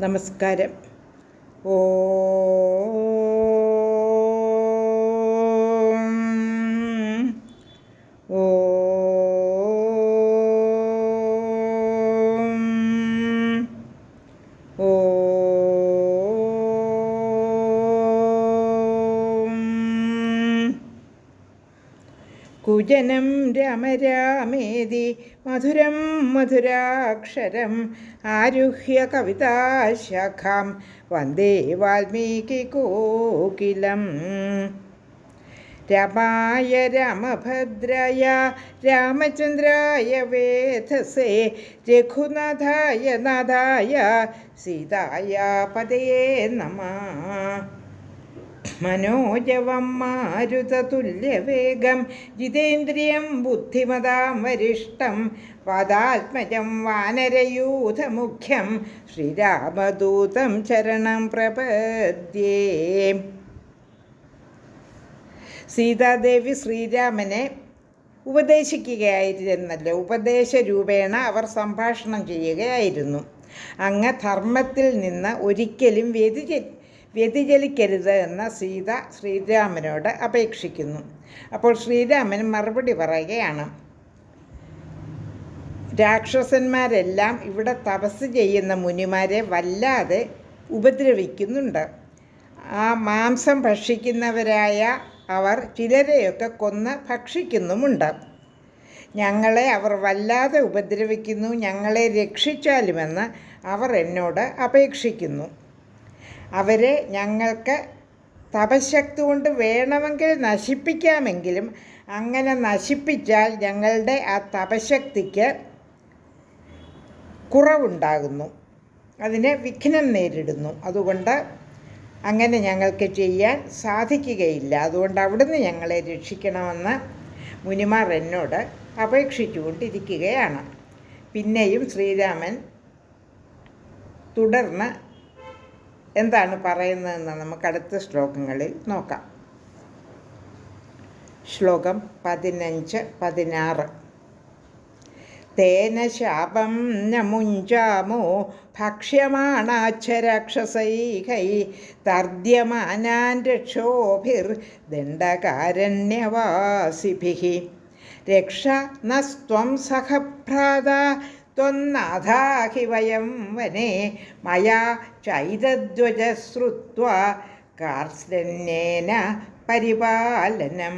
നമസ്കാരം. ഓം ഓം ഓം. കുജനം രാമ രാമേതി മധുരം മധുരാക്ഷരം ആരുഹ്യ കവിതാശാഖാം വന്ദേ വാൽമീകികോകിലം. രാമായ രാമഭദ്രായ രാമചന്ദ്രായ വേധസേ രഘുനാഥായ നാഥായ സീതായ പതയേ നമഃ. മനോജവം മാരുതതുല്യവേഗം ജിതേന്ദ്രിയം ബുദ്ധിമതാം വരിഷ്ടം വാദാത്മജം വാനരയൂഥമുഖ്യം ശ്രീരാമദൂതം ശരണം പ്രപദ്യേ. സീതാദേവി ശ്രീരാമനെ ഉപദേശിക്കുകയായിരുന്നല്ലോ. ഉപദേശ രൂപേണ അവർ സംഭാഷണം ചെയ്യുകയായിരുന്നു. അങ്ങ് ധർമ്മത്തിൽ നിന്ന് ഒരിക്കലും വ്യതിചലിക്കരുത് എന്ന സീത ശ്രീരാമനോട് അപേക്ഷിക്കുന്നു. അപ്പോൾ ശ്രീരാമൻ മറുപടി പറയുകയാണ്, രാക്ഷസന്മാരെല്ലാം ഇവിടെ തപസ് ചെയ്യുന്ന മുനിമാരെ വല്ലാതെ ഉപദ്രവിക്കുന്നുണ്ട്. ആ മാംസം ഭക്ഷിക്കുന്നവരായ അവർ ചിലരെയൊക്കെ കൊന്ന് ഭക്ഷിക്കുന്നുമുണ്ട്. ഞങ്ങളെ അവർ വല്ലാതെ ഉപദ്രവിക്കുന്നു, ഞങ്ങളെ രക്ഷിച്ചാലുമെന്ന് അവർ എന്നോട് അപേക്ഷിക്കുന്നു. അവരെ ഞങ്ങൾക്ക് തപശക്തി കൊണ്ട് വേണമെങ്കിൽ നശിപ്പിക്കാമെങ്കിലും അങ്ങനെ നശിപ്പിച്ചാൽ ഞങ്ങളുടെ ആ തപശക്തിക്ക് കുറവുണ്ടാകുന്നു, അതിന് വിഘ്നം നേരിടുന്നു. അതുകൊണ്ട് അങ്ങനെ ഞങ്ങൾക്ക് ചെയ്യാൻ സാധിക്കുകയില്ല. അതുകൊണ്ട് അവിടുന്ന് ഞങ്ങളെ രക്ഷിക്കണമെന്ന് മുനിമാർ എന്നോട് അപേക്ഷിച്ചുകൊണ്ടിരിക്കുകയാണ്. പിന്നെയും ശ്രീരാമൻ തുടർന്ന് എന്താണ് പറയുന്നതെന്ന് നമുക്ക് അടുത്ത ശ്ലോകങ്ങളിൽ നോക്കാം. ശ്ലോകം 15-16. തേന ശാപം ന മുഞ്ചാമോ ഭക്ഷ്യമാണാക്ഷരാക്ഷസൈകൈ തർദ്യമാനാൻ രക്ഷോഭിർദണ്ഡകാരണ്യവാസിഭിഃ രക്ഷ നസ്ത്വം സഹഭ്രാത ത്വന്നാഥാഹി വയം വനേ മയാ ചൈതദ്വജശ്രുത്വാ കാർസ്തന്യേന പരിപാലനം.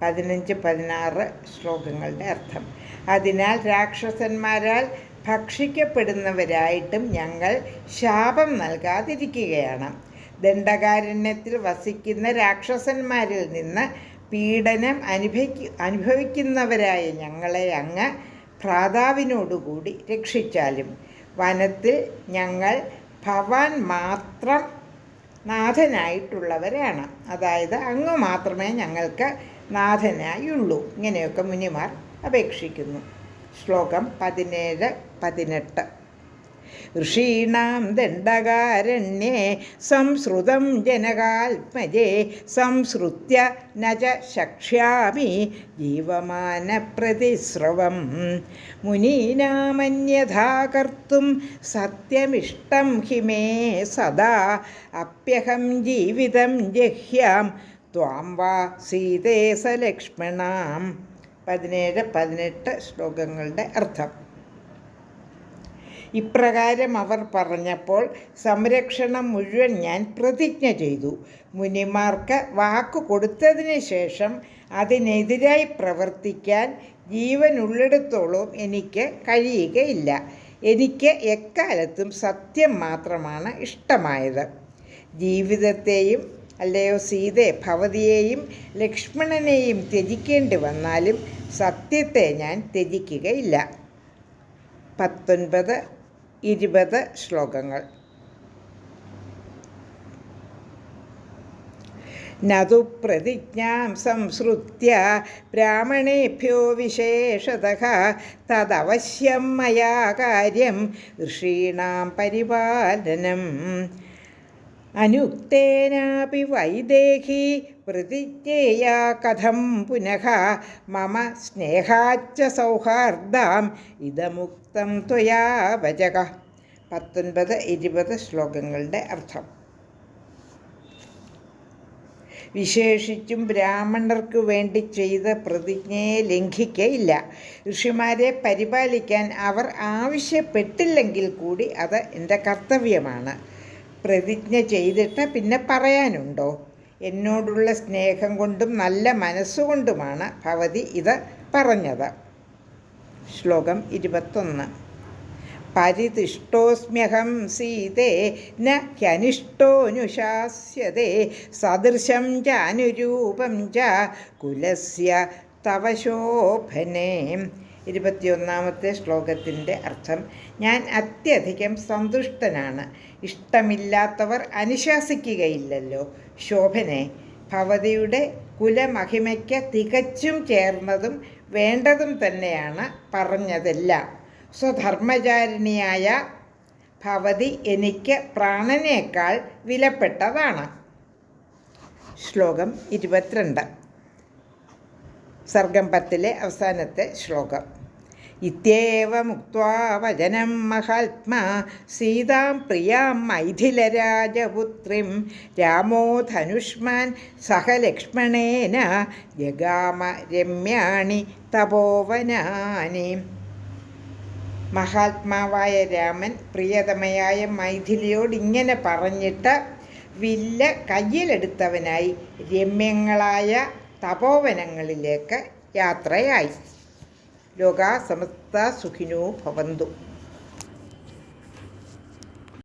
15-16 ശ്ലോകങ്ങളുടെ അർത്ഥം. അതിനാൽ രാക്ഷസന്മാരാൽ ഭക്ഷിക്കപ്പെടുന്നവരായിട്ടും ഞങ്ങൾ ശാപം നൽകാതിരിക്കുകയാണ്. ദണ്ഡകാരണ്യത്തിൽ വസിക്കുന്ന രാക്ഷസന്മാരിൽ നിന്ന് പീഡനം അനുഭവിക്കുന്നവരായ ഞങ്ങളെ അങ്ങ് ഭ്രാതാവിനോടുകൂടി രക്ഷിച്ചാലും വനത്തിൽ ഞങ്ങൾ ഭവാൻ മാത്രം നാഥനായിട്ടുള്ളവരാണ്. അതായത് അങ്ങ് മാത്രമേ ഞങ്ങൾക്ക് നാഥനായുള്ളൂ. ഇങ്ങനെയൊക്കെ മുനിമാർ അപേക്ഷിക്കുന്നു. ശ്ലോകം 17-18. ഋഷീണാം ദണ്ഡകാരണ്യേ സംസൃതം ജനകാത്മജേ സംസൃത്യ നച ശക്ഷ്യാമി ജീവമാനപ്രതിസ്രവം മുനീനാമന്യഥാ കർത്തും സത്യമിഷ്ടം ഹി മേ സദാ അപ്യഹം ജീവിതം ജഹ്യാം ത്വാം വാ സീതേ സലക്ഷ്മണാം. 17-18 ശ്ലോകങ്ങളുടെ അർത്ഥം. ഇപ്രകാരം അവർ പറഞ്ഞപ്പോൾ സംരക്ഷണം മുഴുവൻ ഞാൻ പ്രതിജ്ഞ ചെയ്തു. മുനിമാർക്ക് വാക്കു കൊടുത്തതിന് ശേഷം അതിനെതിരായി പ്രവർത്തിക്കാൻ ജീവനുള്ളിടത്തോളം എനിക്ക് കഴിയുകയില്ല. എനിക്ക് എക്കാലത്തും സത്യം മാത്രമാണ് ഇഷ്ടമായത്. ജീവിതത്തെയും അല്ലയോ സീതേ ഭവതിയെയും ലക്ഷ്മണനെയും ത്യജിക്കേണ്ടി വന്നാലും സത്യത്തെ ഞാൻ ത്യജിക്കുകയില്ല. 19-20 ശ്ലോകങ്ങൾ. നതു പ്രതിജ്ഞാം സംസൃത്യ ബ്രാഹ്മണേഭ്യോ വിശേഷതഃ തദവശ്യം മയാ കാര്യം ഋഷീണാം പരിപാലനം. അനുക്തേനാപി വൈദേഹി പ്രതിജ്ഞേയാ കഥം പുനഃ മമ സ്നേഹാച്ച സൗഹാർദ്ദാം ഇദമുക്തം ത്വയാ വചക. 19-20 ശ്ലോകങ്ങളുടെ അർത്ഥം. വിശേഷിച്ചും ബ്രാഹ്മണർക്ക് വേണ്ടി ചെയ്ത പ്രതിജ്ഞയെ ലംഘിക്കയില്ല. ഋഷിമാരെ പരിപാലിക്കാൻ അവർ ആവശ്യപ്പെട്ടില്ലെങ്കിൽ കൂടി അത് എൻ്റെ കർത്തവ്യമാണ്. പ്രതിജ്ഞ ചെയ്തിട്ട് പിന്നെ പറയാനുണ്ടോ? എന്നോടുള്ള സ്നേഹം കൊണ്ടും നല്ല മനസ്സുകൊണ്ടുമാണ് ഭവതി ഇത് പറഞ്ഞത്. ശ്ലോകം 21. പരിതിഷ്ടോസ്മ്യഹം സീതേ ന ഹ്യനിഷ്ടോനുശാസ്യതേ സദൃശം ചാനുരൂപം ച കുലസ്യ തവ ശോഭനേ. 21-ാമത്തെ ശ്ലോകത്തിൻ്റെ അർത്ഥം: ഞാൻ അത്യധികം സന്തുഷ്ടനാണ്. ഇഷ്ടമില്ലാത്തവർ അനുശാസിക്കുകയില്ലല്ലോ. ശോഭനെ, ഭവതിയുടെ കുലമഹിമയ്ക്ക് തികച്ചും ചേർന്നതും വേണ്ടതും തന്നെയാണ് പറഞ്ഞതെല്ലാം. സ്വധർമ്മചാരിണിയായ ഭവതി എനിക്ക് പ്രാണനേക്കാൾ വിലപ്പെട്ടതാണ്. ശ്ലോകം 22. സർഗം 10-ലെ അവസാനത്തെ ശ്ലോകം. ഇത്യേവമുക്ത്വാ വചനം മഹാത്മാ സീതാം പ്രിയാം മൈഥിലരാജപുത്രിം രാമോ ധനുഷ്മാൻ സഹ ലക്ഷ്മണേന ജഗാമ രമ്യാണി തപോവനാനി. മഹാത്മാവായ രാമൻ പ്രിയതമയായ മൈഥിലിയോട് ഇങ്ങനെ പറഞ്ഞിട്ട് വില്ല് കയ്യിലെടുത്തവനായി രമ്യങ്ങളായ തപോവനങ്ങളിലേക്ക് യാത്രയായി. ലോകാ സമസ്ത സുഖിനോ ഭവന്തു.